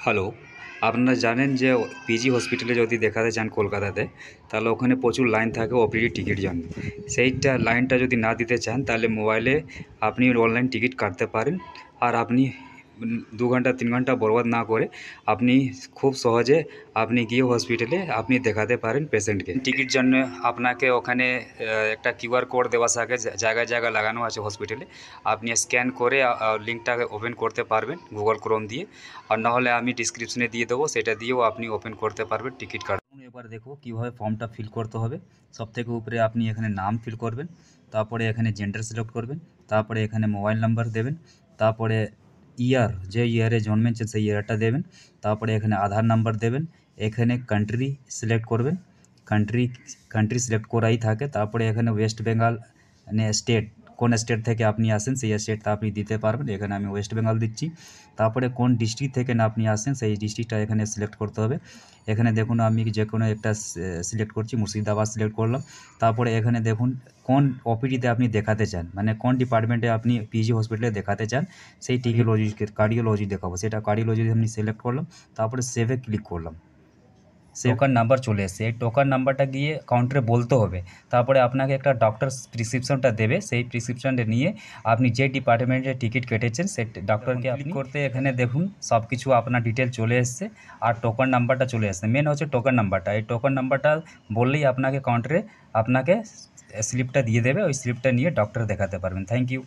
Hello, আপনারা জানেন যে পিজি হসপিটালে যদি দেখাতে চান কলকাতাতে, তাহলে ওখানে প্রচুর লাইন থাকে ওপিডি টিকিট জন্য। সেইটা লাইনটা যদি না দিতে চান, তাহলে মোবাইলে আপনি অনলাইন টিকিট কাটতে পারেন। আর আপনি ২ ঘন্টা ৩ ঘন্টা বরবাদ না করে আপনি খুব সহজে আপনি গিয়ে হসপিটালে আপনি দেখাতে পারেন পেশেন্টকে। টিকিট জন্য আপনাকে ওখানে একটা কিউআর কোড দেওয়া থাকে, জায়গায় জায়গায় লাগানো আছে হসপিটালে। আপনি স্ক্যান করে লিঙ্কটাকে ওপেন করতে পারবেন গুগল ক্রোম দিয়ে। আর নাহলে আমি ডিসক্রিপশনে দিয়ে দেবো, সেটা দিয়েও আপনি ওপেন করতে পারবেন টিকিট কাটা। এবার দেখো কীভাবে ফর্মটা ফিল করতে হবে। সবথেকে উপরে আপনি এখানে নাম ফিল করবেন, তারপরে এখানে জেন্ডার সিলেক্ট করবেন, তারপরে এখানে মোবাইল নাম্বার দেবেন, তারপরে ইয়ার, যে ইয়ারে জন্মেছেন সেই ইয়ারটা দেবেন, তারপরে এখানে আধার নাম্বার দেবেন, এখানে কান্ট্রি সিলেক্ট করবেন। কান্ট্রি কান্ট্রি সিলেক্ট করাই থাকে। তারপরে এখানে ওয়েস্ট বেঙ্গল মানে স্টেট, কোন স্টেট থেকে আপনি আসেন সেই স্টেটটা আপনি দিতে পারবেন। এখানে আমি ওয়েস্ট বেঙ্গল দিচ্ছি। তারপরে কোন ডিস্ট্রিক্ট থেকে না আপনি আসেন সেই ডিস্ট্রিক্টটা এখানে সিলেক্ট করতে হবে। এখানে দেখুন আমি যে কোনো একটা সিলেক্ট করছি, মুর্শিদাবাদ সিলেক্ট করলাম। তারপরে এখানে দেখুন কোন ওপিডিতে আপনি দেখাতে চান, মানে কোন ডিপার্টমেন্টে আপনি পিজি হসপিটালে দেখাতে চান, সেই কার্ডিওলজি দেখাবো, সেটা কার্ডিওলজি আমি সিলেক্ট করলাম। তারপরে সেভে ক্লিক করলাম। টোকান নাম্বার চলে এসেছে। এই টোকান নাম্বারটা গিয়ে কাউন্টারে বলতে হবে। তারপরে আপনাকে একটা ডক্টর প্রেসক্রিপশনটা দেবে। সেই প্রেসক্রিপশনটা নিয়ে আপনি যে ডিপার্টমেন্টে টিকিট কেটেছেন সেই ডক্টরকে আপনি করতে, এখানে দেখুন সব কিছু আপনার ডিটেল চলে এসছে আর টোকন নাম্বারটা চলে এসছে। মেন হচ্ছে টোকন নাম্বারটা। এই টোকন নাম্বারটা বললেই আপনাকে কাউন্টারে আপনাকে স্লিপটা দিয়ে দেবে। ওই স্লিপটা নিয়ে ডক্টর দেখাতে পারবেন। Thank you.